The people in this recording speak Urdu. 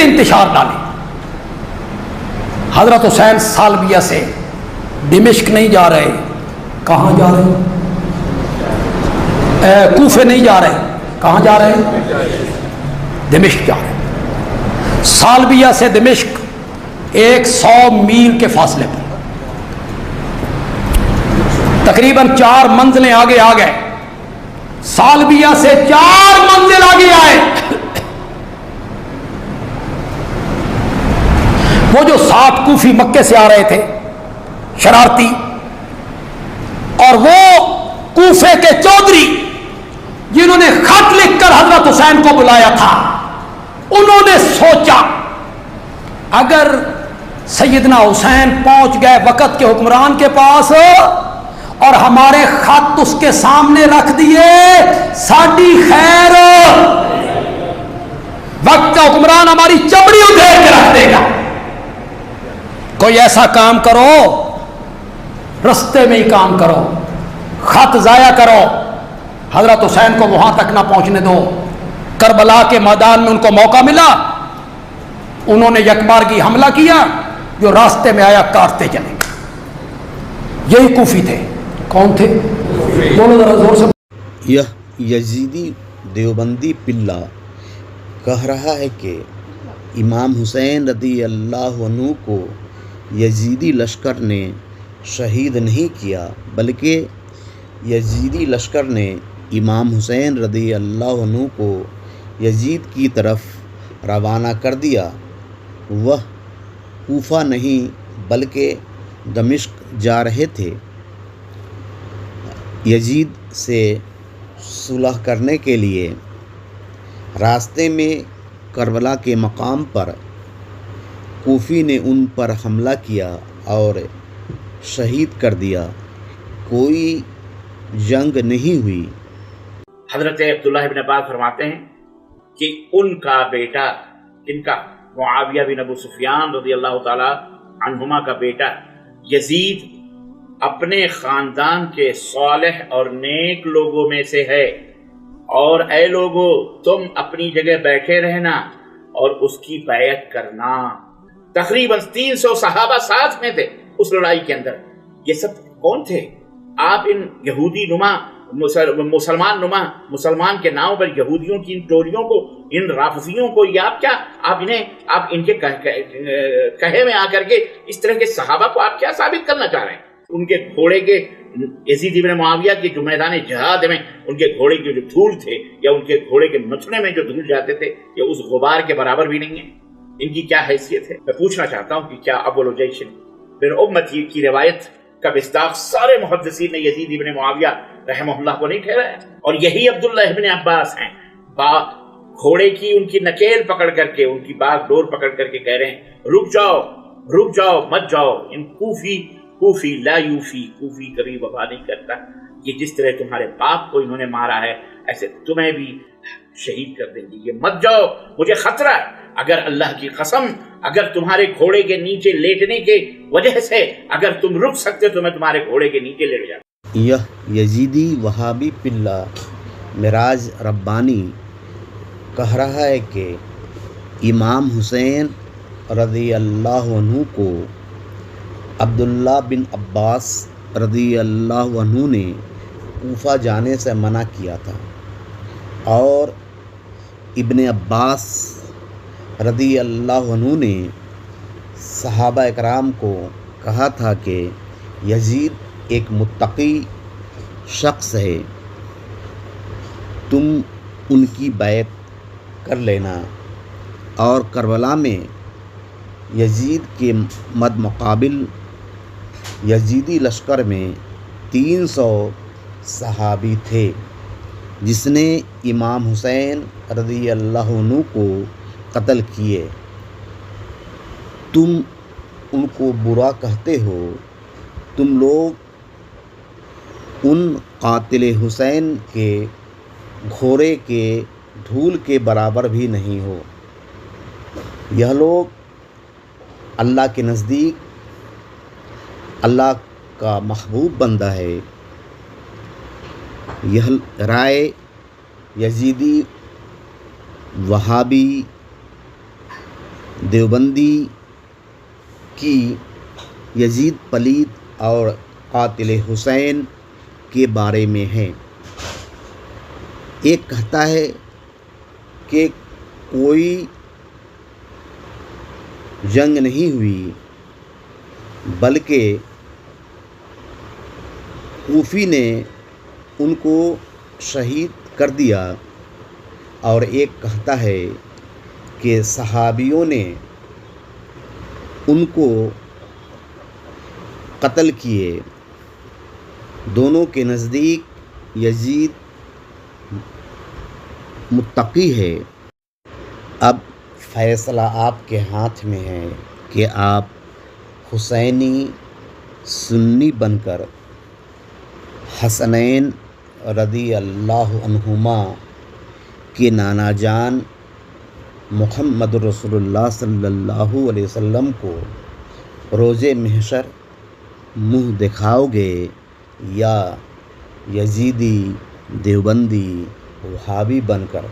پھر انتشار ڈالے. حضرت حسین سالبیہ سے دمشق نہیں جا رہے. کہاں جا رہے؟ کوفے نہیں جا رہے. کہاں جا رہے ہیں؟ دمشق جا رہے ہیں. سالبیہ سے دمشق 100 میل کے فاصلے پر، تقریباً 4 منزلیں آگے آ گئے. سالبیہ سے 4 منزل آگے آئے. وہ جو 7 کوفی مکے سے آ رہے تھے شرارتی، اور وہ کوفے کے چودھری جنہوں نے خط لکھ کر حضرت حسین کو بلایا تھا، انہوں نے سوچا اگر سیدنا حسین پہنچ گئے وقت کے حکمران کے پاس اور ہمارے خط اس کے سامنے رکھ دیے، ساڈی خیر، وقت کا حکمران ہماری چمڑی ادھیڑ کے رکھ دے گا. کوئی ایسا کام کرو، رستے میں ہی کام کرو، خط ضائع کرو، حضرت حسین کو وہاں تک نہ پہنچنے دو. کربلا کے میدان میں ان کو موقع ملا، انہوں نے یکبارگی حملہ کیا، جو راستے میں آیا کاٹتے چلے گئے. یہی کوفی تھے. کون تھے؟ بولو ذرا زور سے. یہ یزیدی دیوبندی پلہ کہہ رہا ہے کہ امام حسین رضی اللہ عنہ کو یزیدی لشکر نے شہید نہیں کیا، بلکہ یزیدی لشکر نے امام حسین رضی اللہ عنہ کو یزید کی طرف روانہ کر دیا. وہ کوفہ نہیں بلکہ دمشق جا رہے تھے. یزید سے صلح کرنے کے لیے راستے میں کربلا کے مقام پر کوفی نے ان پر حملہ کیا اور شہید کر دیا. کوئی جنگ نہیں ہوئی. حضرت عبداللہ ابن عباس فرماتے ہیں کہ ان کا بیٹا، ان کا معاویہ بن ابو سفیان رضی اللہ تعالی عنہما کا بیٹا یزید اپنے خاندان کے صالح اور نیک لوگوں میں سے ہے، اور اے لوگو تم اپنی جگہ بیٹھے رہنا اور اس کی بیعت کرنا. تقریباً 300 صحابہ ساتھ میں تھے اس لڑائی کے اندر. یہ سب کون تھے؟ آپ ان یہودی نما مسلمان کے نام پر یہودیوں کی ان ٹولیوں کو، ان رافضیوں کو، یا آپ ان کے کہے میں آ کر کے اس طرح کے صحابہ کو آپ کیا ثابت کرنا چاہ رہے ہیں؟ ان کے گھوڑے کے، یزید ابن معاویہ کے جو میدان جہاد میں ان کے گھوڑے کے جو دھول تھے، یا ان کے گھوڑے کے نچنے میں جو دھول جاتے تھے، یہ اس غبار کے برابر بھی نہیں ہے. ان کی کیا حیثیت ہے؟ میں پوچھنا چاہتا ہوں کہ کیا اول الجیش بن امتی کی روایت کا مصداق سارے محدثین نے یزید ابن معاویہ رحمہ اللہ کو نہیں ٹھہرایا؟ اور یہی عبداللہ ابن عباس ہیں، گھوڑے کی ان کی نکیل پکڑ کر کے، ان کی باغ ڈور پکڑ کر کے کہہ رہے ہیں رک جاؤ مت جاؤ. ان کوفی لا یوفی، کوفی کبھی وفا نہیں کرتا. یہ جس طرح تمہارے باپ کو انہوں نے مارا ہے، ایسے تمہیں بھی شہید کر دیں گے. یہ مت جاؤ، مجھے خطرہ ہے. اگر اللہ کی قسم، اگر تمہارے گھوڑے کے نیچے لیٹنے کے وجہ سے اگر تم رک سکتے تو میں تمہارے گھوڑے کے نیچے لیٹ جاتا. یہ یزیدی وہابی پلہ معراج ربانی کہہ رہا ہے کہ امام حسین رضی اللہ عنہ کو عبداللہ بن عباس رضی اللہ عنہ نے کوفہ جانے سے منع کیا تھا، اور ابن عباس رضی اللہ عنہ نے صحابہ اکرام کو کہا تھا کہ یزید ایک متقی شخص ہے، تم ان کی بیعت کر لینا. اور کربلا میں یزید کے مد مقابل یزیدی لشکر میں 300 صحابی تھے جس نے امام حسین رضی اللہ عنہ کو قتل کیے. تم ان کو برا کہتے ہو، تم لوگ ان قاتل حسین کے گھوڑے کے دھول کے برابر بھی نہیں ہو. یہ لوگ اللہ کے نزدیک اللہ کا محبوب بندہ ہے. یہ رائے یزیدی وہابی دیوبندی کی یزید پلید اور قاتل حسین کے بارے میں ہے۔ ایک کہتا ہے کہ کوئی جنگ نہیں ہوئی بلکہ کوفی نے ان کو شہید کر دیا، اور ایک کہتا ہے کہ صحابیوں نے ان کو قتل کیے۔ دونوں کے نزدیک یزید متقی ہے۔ اب فیصلہ آپ کے ہاتھ میں ہے کہ آپ حسینی سنی بن کر حسنین رضی اللہ عنہما کے نانا جان محمد رسول اللہ صلی اللہ علیہ وسلم کو روز محشر منہ دکھاؤ گے، یا یزیدی، دیوبندی، وہابی بن کر